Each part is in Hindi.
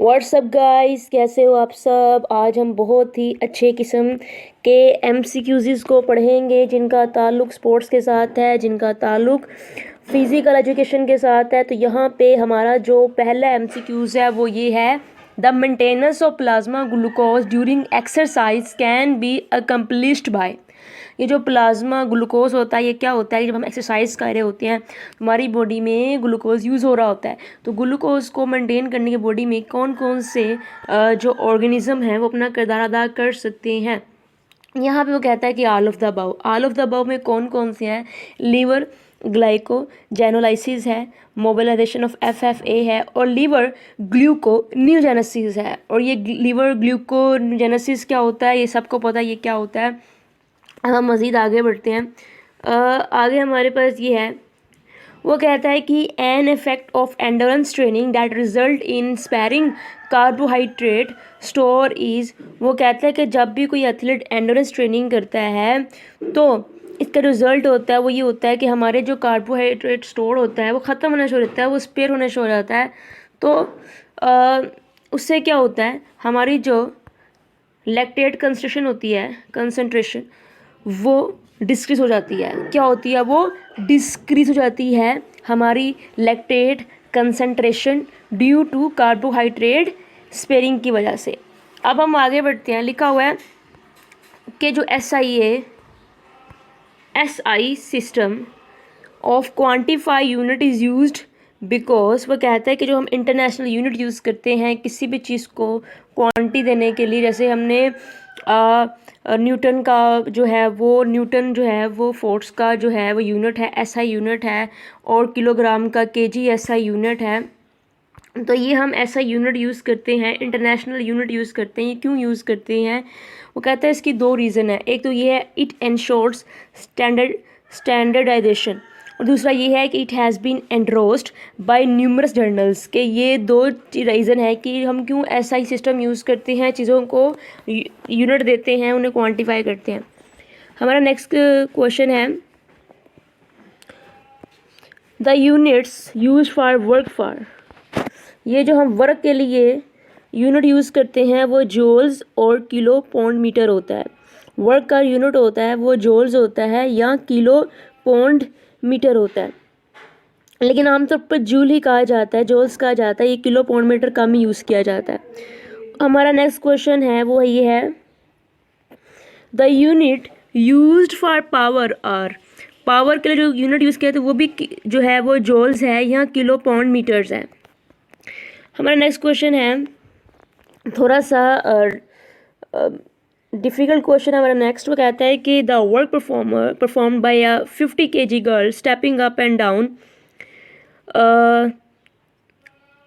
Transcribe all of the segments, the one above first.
व्हाट्सअप गाइस, कैसे हो आप सब। आज हम बहुत ही अच्छे किस्म के MCQs को पढ़ेंगे जिनका ताल्लुक स्पोर्ट्स के साथ है, जिनका ताल्लुक फिज़िकल एजुकेशन के साथ है। तो यहाँ पे हमारा जो पहला MCQs है वो ये है, the maintenance of plasma glucose during exercise can be accomplished by. ये जो प्लाज्मा ग्लूकोज होता है ये क्या होता है, जब हम एक्सरसाइज कर रहे होते हैं हमारी बॉडी में ग्लूकोज यूज़ हो रहा होता है। तो ग्लूकोज को मेंटेन करने के बॉडी में कौन कौन से जो ऑर्गेनिज्म हैं वो अपना किरदार अदा कर सकते हैं। यहाँ पे वो कहता है कि ऑल ऑफ द अबव में कौन कौन से हैं। लीवर ग्लाइकोजेनोलाइसिस है, मोबिलाइजेशन ऑफ FFA है और लीवर ग्लूकोन्यूजेनेसिस है। और ये लीवर ग्लूकोन्यूजेनेसिस क्या होता है ये सबको पता है ये क्या होता है। हम मज़ीद आगे बढ़ते हैं। आगे हमारे पास ये है, वो कहता है कि an effect of endurance training that result in sparring carbohydrate store is. वो कहता है कि जब भी कोई एथलीट एंडोरेंस ट्रेनिंग करता है तो इसका रिज़ल्ट होता है वो ये होता है कि हमारे जो कार्बोहाइड्रेट स्टोर होता है वो ख़त्म होना शुरू होता है, वो स्पेयर होना शुरू हो जाता है। तो उससे क्या होता है, हमारी जो लैक्टेट कंसंट्रेशन वो डिस्क्रीज हो जाती है। क्या होती है, वो डिस्क्रीज हो जाती है हमारी lactate concentration due to carbohydrate sparing की वजह से। अब हम आगे बढ़ते हैं। लिखा हुआ है कि जो SI system of quantify unit is used because. वो कहता है कि जो हम इंटरनेशनल यूनिट यूज़ करते हैं किसी भी चीज़ को क्वांटिटी देने के लिए, जैसे हमने न्यूटन का जो है वो फोर्स का जो है वो यूनिट है SI यूनिट है, और किलोग्राम का kg SI यूनिट है। तो ये हम SI यूनिट यूज़ करते हैं, इंटरनेशनल यूनिट यूज़ करते हैं। ये क्यों यूज़ करते हैं, वो कहता है इसकी दो रीज़न है। एक तो ये है इट एंश्योर्स स्टैंडर्डाइजेशन, और दूसरा ये है कि it has been endorsed by numerous journals. के ये दो रीज़न है कि हम क्यों SI सिस्टम यूज़ करते हैं, चीज़ों को यूनिट देते हैं, उन्हें क्वांटिफाई करते हैं। हमारा नेक्स्ट क्वेश्चन है, the units use for work for. ये जो हम वर्क के लिए यूनिट यूज़ करते हैं वो जूल्स और किलो पौंड मीटर होता है। वर्क का यूनिट होता है वो जूल्स होता है या किलो पौंड मीटर होता है, लेकिन आमतौर पर जूल ही कहा जाता है, जूल्स कहा जाता है। ये किलो पौंड मीटर कम ही यूज़ किया जाता है। हमारा नेक्स्ट क्वेश्चन है वो ये है, the unit used for power are. Power के लिए जो यूनिट यूज़ किया था वो भी जो है वो जूल्स है या किलो पौंड मीटर्स है। हमारा नेक्स्ट क्वेश्चन है, थोड़ा सा डिफ़िकल्ट क्वेश्चन है हमारा नेक्स्ट। वो कहता है कि the work performed by a 50 kg girl stepping up and down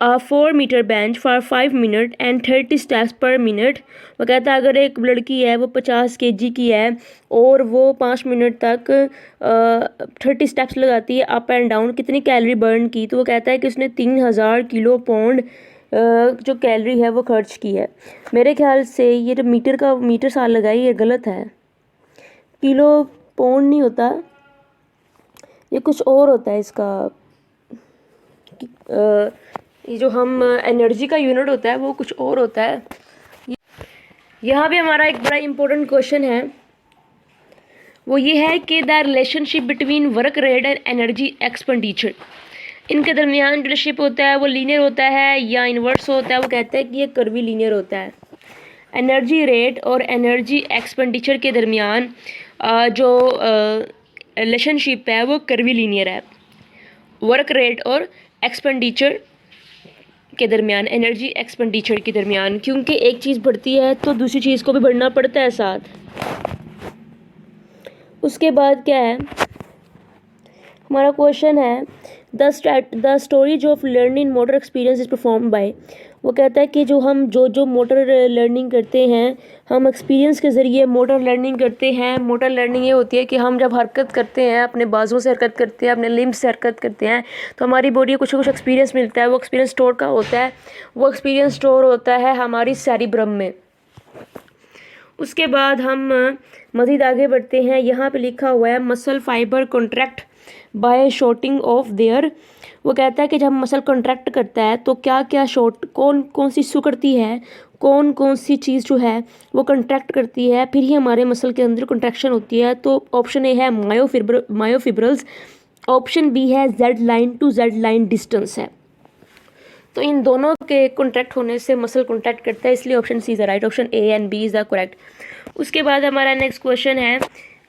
a 4 meter bench for 5 minutes and 30 steps per minute। वो कहता है अगर एक लड़की है वो 50 kg की है और वो 5 मिनट तक 30 स्टेप्स लगाती है अप एंड डाउन, कितनी कैलोरी बर्न की। तो वो कहता है कि उसने 3000 किलो पाउंड जो कैलोरी है वो खर्च की है। मेरे ख्याल से ये जो मीटर साल लगाई ये गलत है। किलो पाउंड नहीं होता, ये कुछ और होता है इसका। ये जो हम एनर्जी का यूनिट होता है वो कुछ और होता है। यहाँ भी हमारा एक बड़ा इम्पोर्टेंट क्वेश्चन है, वो ये है कि the relationship between work rate and energy expenditure. इनके दरमियान जो रिलेशनशिप होता है वो लीनियर होता है या इन्वर्स होता है। वो कहता है कि ये कर्वी लीनियर होता है। एनर्जी रेट और एनर्जी एक्सपेंडिचर के दरमियान जो रिलेशनशिप है वो कर्वी लीनियर है। वर्क रेट और एक्सपेंडिचर के दरमियान, एनर्जी एक्सपेंडिचर के दरमियान, क्योंकि एक चीज़ बढ़ती है तो दूसरी चीज़ को भी बढ़ना पड़ता है साथ। उसके बाद क्या है, हमारा क्वेश्चन है, the storage of learning motor experience is perform by. वो कहता है कि जो मोटर लर्निंग करते हैं हम एक्सपीरियंस के ज़रिए मोटर लर्निंग करते हैं। मोटर लर्निंग ये होती है कि हम जब हरकत करते हैं, अपने बाजुओं से हरकत करते हैं, अपने लिम्स से हरकत करते हैं, तो हमारी बॉडी को कुछ एक्सपीरियंस मिलता है। वो एक्सपीरियंस स्टोर का होता है, वो एक्सपीरियंस स्टोर होता है हमारी सेरिब्रम में। उसके बाद हम मज़ीद आगे बढ़ते हैं। यहाँ पे लिखा हुआ है, muscle fibre contract by shortening of their वो कहता है कि जब मसल कॉन्ट्रैक्ट करता है तो क्या क्या शॉर्ट कौन कौन सी इशू करती है, कौन कौन सी चीज़ जो है वो कॉन्ट्रैक्ट करती है, फिर ही हमारे मसल के अंदर कॉन्ट्रैक्शन होती है। तो ऑप्शन ए है मायोफिब्रल्स, ऑप्शन बी है Z line to Z line distance है। तो इन दोनों के कॉन्ट्रैक्ट होने से मसल कॉन्ट्रैक्ट करता है, इसलिए option C is the right, option A and B is the correct. उसके बाद हमारा नेक्स्ट क्वेश्चन है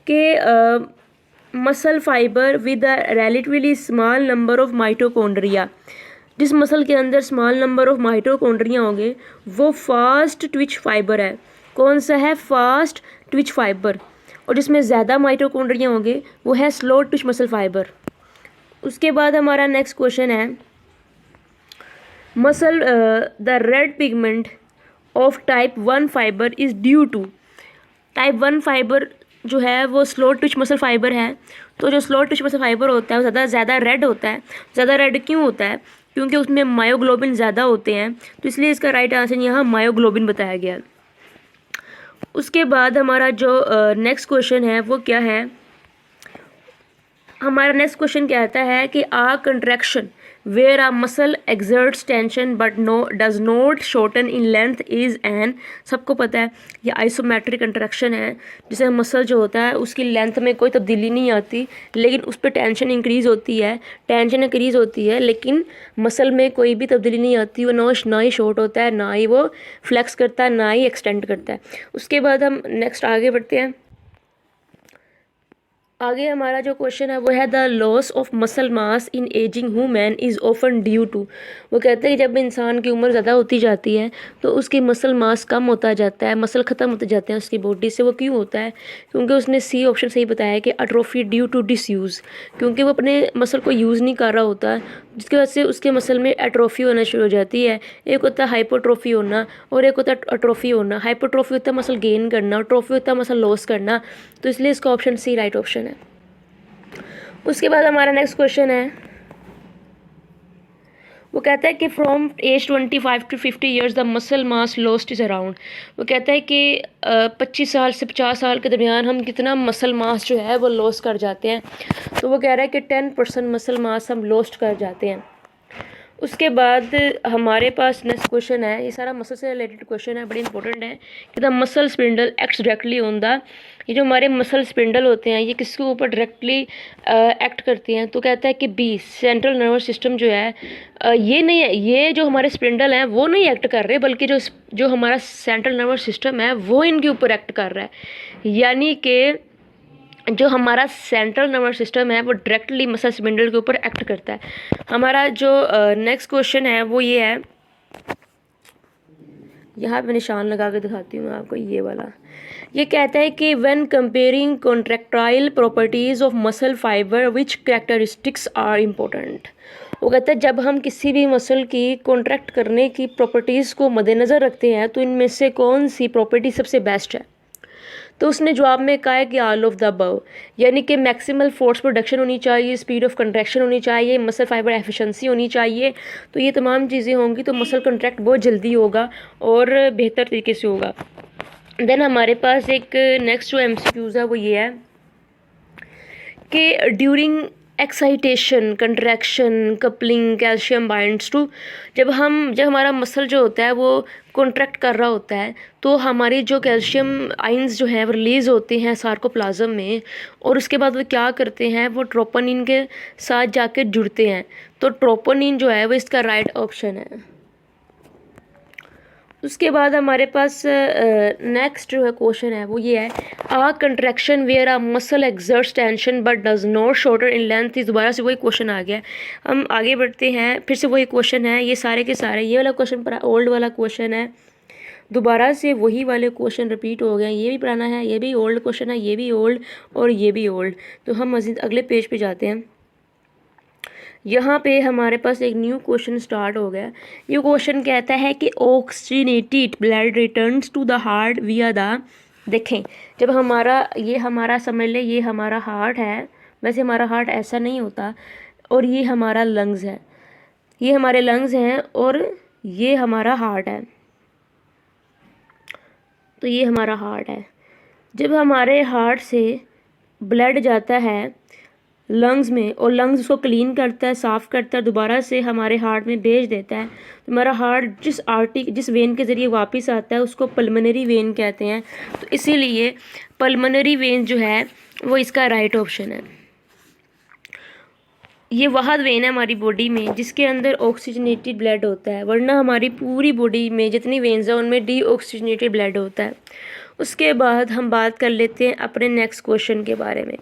कि muscle fibre with a relatively small number of mitochondria, जिस मसल के अंदर स्मॉल नंबर ऑफ माइटोकॉन्ड्रिया होंगे वो फास्ट ट्विच फाइबर है। कौन सा है? Fast Twitch fibre. और जिसमें ज़्यादा माइटोकॉन्ड्रिया होंगे वो है स्लो ट्विच मसल फाइबर। उसके बाद हमारा नेक्स्ट क्वेश्चन है muscle the red pigment of type 1 fibre is due to. Type 1 fibre जो है वो स्लो ट्विच मसल फाइबर है। तो जो स्लो ट्विच मसल फाइबर होता है वो ज़्यादा रेड होता है। ज़्यादा रेड क्यों होता है? क्योंकि उसमें मायोग्लोबिन ज़्यादा होते हैं, तो इसलिए इसका राइट आंसर यहाँ मायोग्लोबिन बताया गया। उसके बाद हमारा जो नेक्स्ट क्वेश्चन है वो क्या है? हमारा नेक्स्ट क्वेश्चन कहता है कि a contraction where a muscle exerts tension but does not shorten in length is an. सबको पता है ये आइसोमेट्रिक कंट्रैक्शन है, जिसे मसल जो होता है उसकी लेंथ में कोई तब्दीली नहीं आती, लेकिन उस पर टेंशन इंक्रीज़ होती है, लेकिन मसल में कोई भी तब्दीली नहीं आती। वो ना ही शॉर्ट होता है, ना ही वो फ्लेक्स करता है, ना ही एक्सटेंड करता है। उसके बाद हम नेक्स्ट आगे बढ़ते हैं। आगे हमारा जो क्वेश्चन है वो है the loss of muscle mass in ageing human is often due to. वो कहते हैं कि जब इंसान की उम्र ज़्यादा होती जाती है तो उसकी मसल मास कम होता जाता है, मसल ख़त्म होते जाते हैं उसकी बॉडी से। वो क्यों होता है? क्योंकि उसने सी ऑप्शन सही बताया है कि अट्रोफी ड्यू टू डिसयूज़, क्योंकि वो अपने मसल को यूज़ नहीं कर रहा होता है, जिसकी वजह से उसके मसल में एट्रोफी होना शुरू हो जाती है। एक होता है हाइपोट्रोफी होना और एक होता है अट्रोफी होना। हाइपोट्रोफी होता है मसल गेन करना और ट्रोफी होता है मसल लॉस करना। तो इसलिए इसका ऑप्शन सी राइट ऑप्शन है। उसके बाद हमारा नेक्स्ट क्वेश्चन है, वो कहता है कि from age 25 to 50 years the muscle mass lost is around. वो कहता है कि 25 साल से 50 साल के दरमियान हम कितना मसल मास जो है वो लॉस कर जाते हैं। तो वो कह रहा है कि 10% मसल मास हम लॉस्ट कर जाते हैं। उसके बाद हमारे पास नेक्स्ट क्वेश्चन है, ये सारा मसल से रिलेटेड क्वेश्चन है, बड़ी इंपॉर्टेंट है कि the muscle spindle acts directly on the. ये जो हमारे मसल स्पिंडल होते हैं ये किसके ऊपर डायरेक्टली एक्ट करती हैं? तो कहता है कि बी सेंट्रल नर्वस सिस्टम जो है ये नहीं है, ये जो हमारे स्पिंडल हैं वो नहीं एक्ट कर रहे, बल्कि जो हमारा सेंट्रल नर्वस सिस्टम है वो इनके ऊपर एक्ट कर रहा है। यानी कि जो हमारा सेंट्रल नर्वस सिस्टम है वो डायरेक्टली मसल स्पिंडल के ऊपर एक्ट करता है। हमारा जो नेक्स्ट क्वेश्चन है वो ये है, यहाँ पे निशान लगा के दिखाती हूँ आपको, ये वाला। ये कहता है कि when comparing contractile properties of muscle fibre which characteristics are important. वो कहता है जब हम किसी भी मसल की कॉन्ट्रैक्ट करने की प्रॉपर्टीज़ को मद्देनज़र रखते हैं तो इनमें से कौन सी प्रॉपर्टी सबसे बेस्ट है? तो उसने जवाब में कहा है कि ऑल ऑफ द अबव, यानी कि मैक्सिमल फोर्स प्रोडक्शन होनी चाहिए, स्पीड ऑफ कंट्रैक्शन होनी चाहिए, मसल फाइबर एफिशिएंसी होनी चाहिए। तो ये तमाम चीज़ें होंगी तो मसल कंट्रैक्ट बहुत जल्दी होगा और बेहतर तरीके से होगा। देन हमारे पास एक नेक्स्ट जो एमसीक्यूज़ है वो ये है कि during excitation contraction coupling calcium binds to. जब हमारा मसल जो होता है वो कॉन्ट्रैक्ट कर रहा होता है तो हमारी जो कैल्शियम आइंस जो हैं वो रिलीज़ होते हैं सार्कोप्लाज्म में, और उसके बाद वो क्या करते हैं, वो ट्रोपोनिन के साथ जाके जुड़ते हैं। तो ट्रोपोनिन जो है वो इसका राइट ऑप्शन है। उसके बाद हमारे पास नेक्स्ट जो है क्वेश्चन है वो ये है, a contraction where a muscle exerts tension but does not shorter in length. इस दोबारा से वही क्वेश्चन आ गया। हम आगे बढ़ते हैं, फिर से वही क्वेश्चन है, ये सारे के सारे, ये वाला क्वेश्चन पर ओल्ड वाला क्वेश्चन है, दोबारा से वही वाले क्वेश्चन रिपीट हो गए। ये भी पुराना है, ये भी ओल्ड क्वेश्चन है, ये भी ओल्ड और ये भी ओल्ड। तो हम मज़ीद अगले पेज पे जाते हैं। यहाँ पे हमारे पास एक न्यू क्वेश्चन स्टार्ट हो गया। ये क्वेश्चन कहता है कि oxygenated blood returns to the heart via the. देखें, जब हमारा समझ ले ये हमारा हार्ट है, वैसे हमारा हार्ट ऐसा नहीं होता, और ये हमारा लंग्स है, ये हमारे लंग्स हैं और ये हमारा हार्ट है। तो ये हमारा हार्ट है। जब हमारे हार्ट से ब्लड जाता है लंग्स में, और लंग्स उसको क्लीन करता है, साफ़ करता है, दोबारा से हमारे हार्ट में भेज देता है। तो हमारा हार्ट जिस वेन के ज़रिए वापस आता है उसको पल्मोनरी वेन कहते हैं। तो इसीलिए पल्मोनरी वेन जो है वो इसका राइट ऑप्शन है। ये वह वेन है हमारी बॉडी में जिसके अंदर ऑक्सीजनेटेड ब्लड होता है, वरना हमारी पूरी बॉडी में जितनी वेन्स हैं उनमें डीऑक्सीजनेटेड ब्लड होता है। उसके बाद हम बात कर लेते हैं अपने नेक्स्ट क्वेश्चन के बारे में।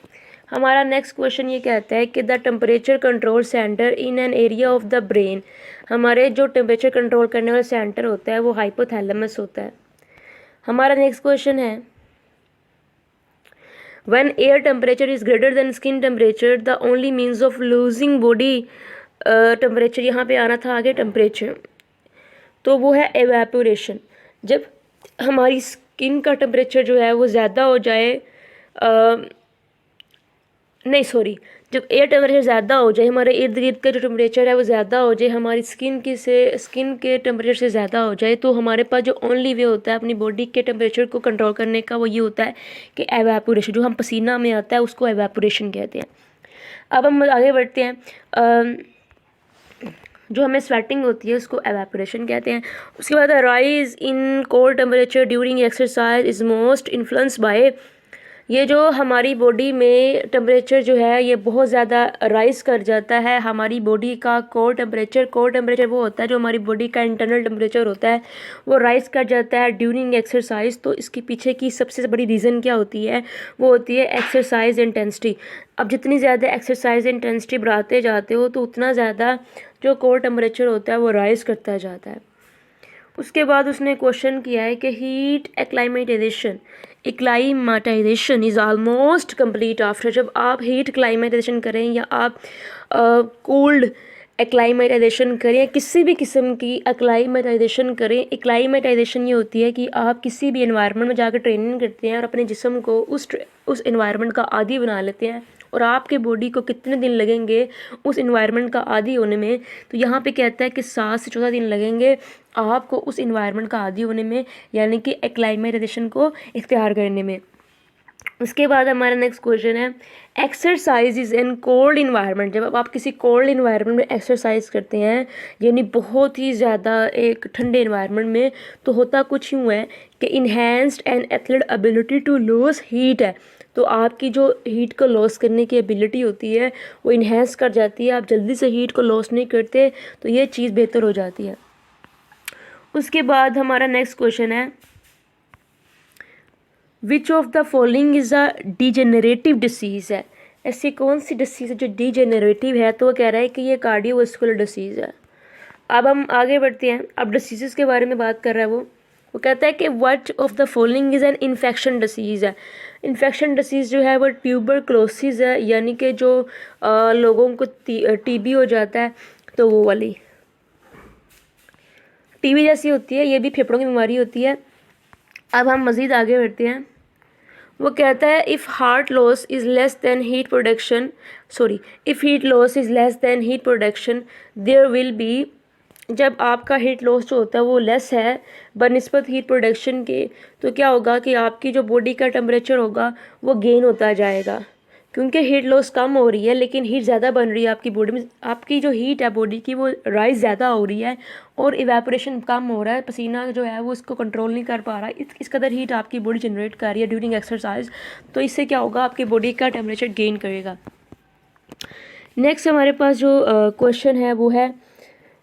हमारा नेक्स्ट क्वेश्चन ये कहता है कि the temperature control centre in an area of the brain, हमारे जो टेम्परेचर कंट्रोल करने वाला सेंटर होता है वो हाइपोथैलेमस होता है। हमारा नेक्स्ट क्वेश्चन है when air temperature is greater than skin temperature the only means of losing body temperature, यहाँ पे आना था आगे टेम्परेचर, तो वो है एवेपोरेशन। जब हमारी स्किन का टेम्परेचर जो है वो ज़्यादा हो जाए, नहीं सॉरी, जब एयर टेम्परेचर ज़्यादा हो जाए, हमारे इर्द गिर्द का जो टेम्परेचर है वो ज़्यादा हो जाए, हमारी स्किन के टेम्परेचर से ज़्यादा हो जाए, तो हमारे पास जो ओनली वे होता है अपनी बॉडी के टेम्परेचर को कंट्रोल करने का वो ये होता है कि एवेपोरेशन, जो हम पसीना में आता है उसको एवेपोरेशन कहते हैं। अब हम आगे बढ़ते हैं, जो हमें स्वेटिंग होती है उसको एवेपोरेशन कहते हैं। उसके बाद rise in cold temperature during exercise is most influence by, ये जो हमारी बॉडी में टेम्परेचर जो है ये बहुत ज़्यादा राइज कर जाता है हमारी बॉडी का कोर टेम्परेचर वो होता है जो हमारी बॉडी का इंटरनल टेम्परेचर होता है वो राइज कर जाता है ड्यूरिंग एक्सरसाइज। तो इसके पीछे की सबसे बड़ी रीज़न क्या होती है, वो होती है एक्सरसाइज इंटेंसिटी। अब जितनी ज़्यादा एक्सरसाइज इंटेंसिटी बढ़ाते जाते हो तो उतना ज़्यादा जो कोर टेम्परेचर होता है वो राइज करता जाता है। उसके बाद उसने क्वेश्चन किया है कि heat acclimatization is almost complete after, जब आप हीट क्लाइमेटाइजेशन करें या आप कोल्ड एक्लाइमेटाइजेशन करें या किसी भी किस्म की एक्लाइमेटाइजेशन करें। एक्लाइमेटाइजेशन ये होती है कि आप किसी भी एनवायरनमेंट में जाकर ट्रेनिंग करते हैं और अपने जिस्म को उस एनवायरनमेंट का आदी बना लेते हैं, और आपके बॉडी को कितने दिन लगेंगे उस एनवायरनमेंट का आदी होने में, तो यहाँ पे कहता है कि 7 से 14 दिन लगेंगे आपको उस एनवायरनमेंट का आदी होने में, यानी कि एक्लाइमेटाइजेशन को इख्तियार करने में। उसके बाद हमारा नेक्स्ट क्वेश्चन है exercise is in cold environment, जब आप किसी कोल्ड इन्वायरमेंट में एक्सरसाइज करते हैं यानी बहुत ही ज़्यादा एक ठंडे इन्वायरमेंट में, तो होता कुछ यूँ है कि enhanced and athlete ability to lose heat है, तो आपकी जो हीट को लॉस करने की एबिलिटी होती है वो इन्हेंस कर जाती है, आप जल्दी से हीट को लॉस नहीं करते, तो ये चीज़ बेहतर हो जाती है। उसके बाद हमारा नेक्स्ट क्वेश्चन है which of the following is a degenerative disease है, ऐसी कौन सी डिसीज़ है जो डिजेनरेटिव है, तो वो कह रहा है कि ये कार्डियोवास्कुलर डिसीज़ है। अब हम आगे बढ़ते हैं, अब डिसीज़ के बारे में बात कर रहा है वो कहता है कि what of the following is an infection disease है। इन्फेक्शन डिसीज़ जो है वो ट्यूबरक्लोसिस है, यानी कि जो लोगों को टीबी हो जाता है तो वो वाली टीबी जैसी होती है, ये भी फेफड़ों की बीमारी होती है। अब हम मज़ीद आगे बढ़ते हैं, वो कहता है if heat loss is less than heat production there will be, जब आपका हीट लॉस जो होता है वो लेस है बनिस्बत हीट प्रोडक्शन के, तो क्या होगा कि आपकी जो बॉडी का टेम्परेचर होगा वो गेन होता जाएगा, क्योंकि हीट लॉस कम हो रही है लेकिन हीट ज़्यादा बन रही है आपकी बॉडी में, आपकी जो हीट है बॉडी की वो राइज ज़्यादा हो रही है और इवेपोरेशन कम हो रहा है, पसीना जो है वो इसको कंट्रोल नहीं कर पा रहा है, इस कदर हीट आपकी बॉडी जनरेट कर रही है ड्यूरिंग एक्सरसाइज, तो इससे क्या होगा आपकी बॉडी का टेम्परेचर गेन करेगा। नेक्स्ट हमारे पास जो क्वेश्चन है वो है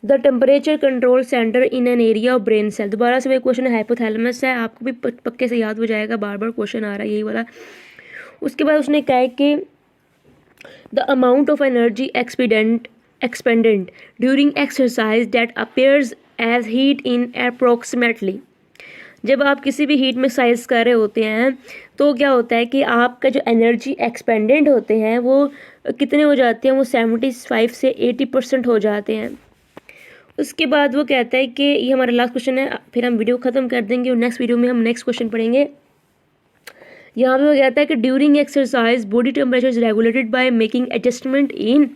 the temperature control centre in an area of brain cell, दोबारा से वही क्वेश्चन है, हाइपोथैलेमस है, आपको भी पक्के से याद हो जाएगा, बार बार क्वेश्चन आ रहा है यही वाला। उसके बाद उसने कहा है कि the amount of energy expended during exercise that appears as heat in approximately, जब आप किसी भी हीट में एक्सरसाइज कर रहे होते हैं तो क्या होता है कि आपका जो एनर्जी एक्सपेंडेड होते हैं वो कितने हो जाते हैं, वो 75 से 80% हो जाते हैं। उसके बाद वो कहता है कि ये हमारा लास्ट क्वेश्चन है, फिर हम वीडियो ख़त्म कर देंगे और नेक्स्ट वीडियो में हम नेक्स्ट क्वेश्चन पढ़ेंगे। यहाँ पे वो कहता है कि during exercise body temperature is regulated by making adjustment in,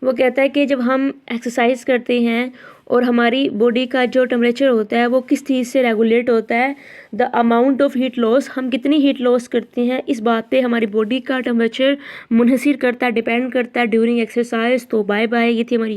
वो कहता है कि जब हम एक्सरसाइज करते हैं और हमारी बॉडी का जो टेम्परेचर होता है वो किस चीज़ से रेगुलेट होता है, the amount of heat loss, हम कितनी हीट लॉस करते हैं, इस बात पे हमारी बॉडी का टेम्परेचर मुनहसिर करता है, डिपेंड करता है ड्यूरिंग एक्सरसाइज। तो बाय बाय, ये थी हमारी